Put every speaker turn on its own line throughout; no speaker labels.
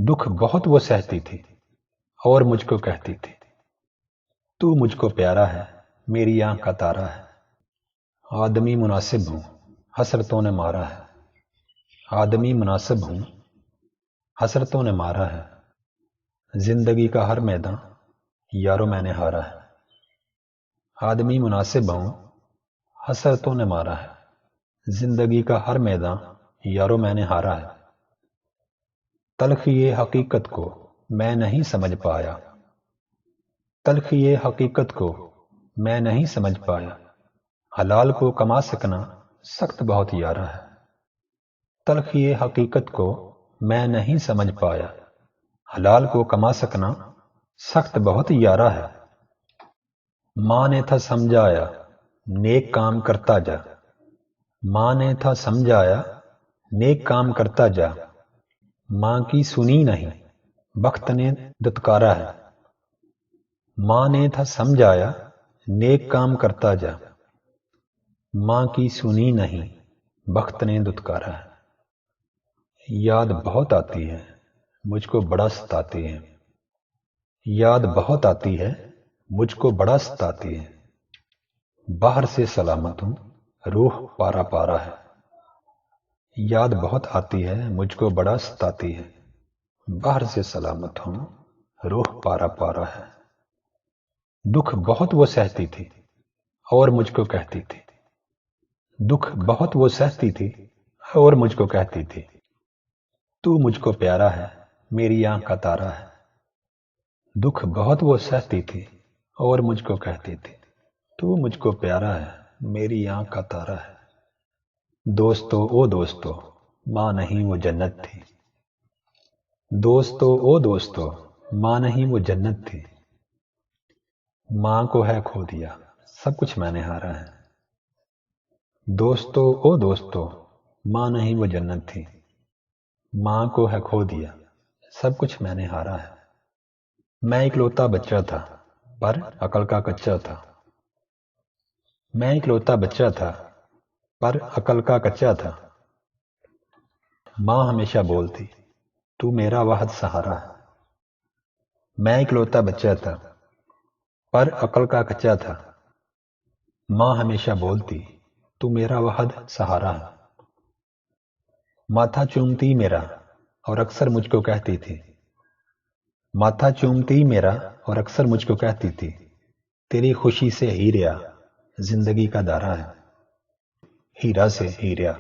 दुख बहुत वो सहती थी और मुझको कहती थी, तू मुझको प्यारा है, मेरी आंख का तारा है। आदमी मुनासिब हूँ, हसरतों ने मारा है। आदमी मुनासिब हूँ, हसरतों ने मारा है। जिंदगी का हर मैदान यारो मैंने हारा है। आदमी मुनासिब हूँ, हसरतों ने मारा है। जिंदगी का हर मैदान यारो मैंने हारा है। तल्ख ये हकीकत को मैं नहीं समझ पाया। तल्ख ये हकीकत को मैं नहीं समझ पाया। हलाल को कमा सकना सख्त बहुत यारा है। तल्ख ये हकीकत को मैं नहीं समझ पाया। हलाल को कमा सकना सख्त बहुत यारा है। माँ ने था समझाया, नेक काम करता जा। माँ ने था समझाया, नेक काम करता जा। माँ की सुनी नहीं, वक्त ने दुत्कारा है। माँ ने था समझाया, नेक काम करता जा। माँ की सुनी नहीं, वक्त ने दुत्कारा है। याद बहुत आती है, मुझको बड़ा सताती है। याद बहुत आती है, मुझको बड़ा सताती है। बाहर से सलामत हूँ, रूह पारा पारा है। याद बहुत आती है, मुझको बड़ा सताती है। बाहर से सलामत हूँ, रूह पारा पारा है। दुख बहुत वो सहती थी और मुझको कहती थी। दुख बहुत वो सहती थी और मुझको कहती थी, तू मुझको प्यारा है, मेरी आंख का तारा है। दुख बहुत वो सहती थी और मुझको कहती थी, तू मुझको प्यारा है, मेरी आंख का तारा है। दोस्तों ओ दोस्तों, माँ नहीं वो जन्नत थी। दोस्तों ओ दोस्तों, माँ नहीं वो जन्नत थी। माँ को है खो दिया, सब कुछ मैंने हारा है। दोस्तों ओ दोस्तों, माँ नहीं वो जन्नत थी। माँ को है खो दिया, सब कुछ मैंने हारा है। मैं इकलौता बच्चा था, पर अकल का कच्चा था। मैं इकलौता बच्चा था, पर अकल का कच्चा था। माँ हमेशा बोलती, तू मेरा वाहद सहारा है। मैं इकलौता बच्चा था, पर अकल का कच्चा था। माँ हमेशा बोलती, तू मेरा वाहद सहारा है। माथा चूमती मेरा और अक्सर मुझको कहती थी। माथा चूमती मेरा और अक्सर मुझको कहती थी, तेरी खुशी से हीरा जिंदगी का दारा है। हीरा से हीरा।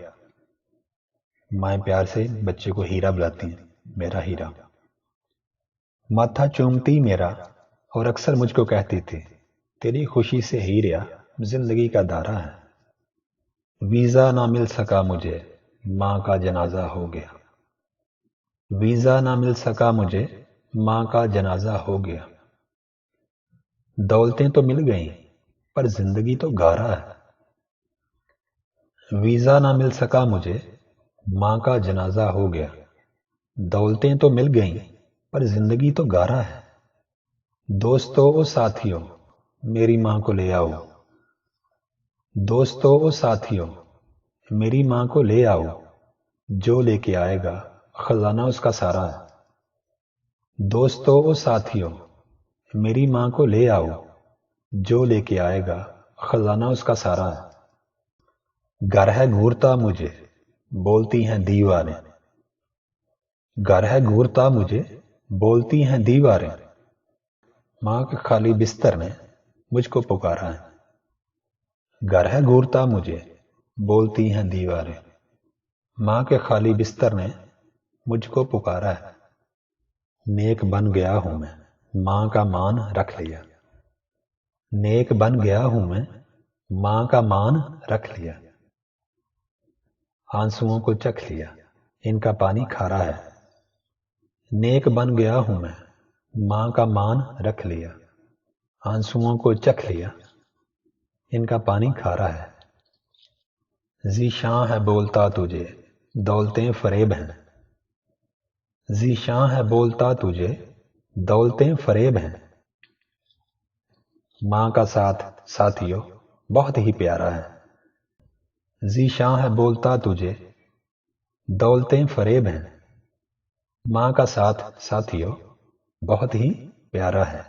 माएँ प्यार से बच्चे को हीरा बुलाती हैं, मेरा हीरा। माथा चूमती मेरा और अक्सर मुझको कहती थी, तेरी खुशी से हीरा जिंदगी का दारा है। वीजा ना मिल सका मुझे, माँ का जनाजा हो गया। वीजा ना मिल सका मुझे, माँ का जनाजा हो गया। दौलतें तो मिल गईं, पर जिंदगी तो गारा है। वीजा ना मिल सका मुझे, माँ का जनाजा हो गया। दौलतें तो मिल गईं, पर जिंदगी तो गारा है। दोस्तों ओ साथियों, मेरी माँ को ले आओ। दोस्तों ओ साथियों, मेरी माँ को ले आओ। जो लेके आएगा खजाना उसका सारा है। दोस्तों ओ साथियों, मेरी माँ को ले आओ। जो लेके आएगा खजाना उसका सारा है। घर है घूरता मुझे, बोलती हैं दीवारें। घर है घूरता मुझे, बोलती हैं दीवारें। माँ के खाली बिस्तर ने मुझको पुकारा है। घर है घूरता मुझे, बोलती हैं दीवारें। माँ के खाली बिस्तर ने मुझको पुकारा है। नेक बन गया हूं मैं, माँ का मान रख लिया। नेक बन गया हूं मैं, माँ का मान रख लिया। आंसुओं को चख लिया, इनका पानी खारा है। नेक बन गया हूं मैं, माँ का मान रख लिया। आंसुओं को चख लिया, इनका पानी खारा है। ज़ीशां है बोलता तुझे, दौलतें फरेब हैं। ज़ीशां है बोलता तुझे, दौलतें फरेब हैं। माँ का साथ साथियों बहुत ही प्यारा है। ज़ीशां है बोलता तुझे, दौलतें फरेब हैं। माँ का साथ साथियों बहुत ही प्यारा है।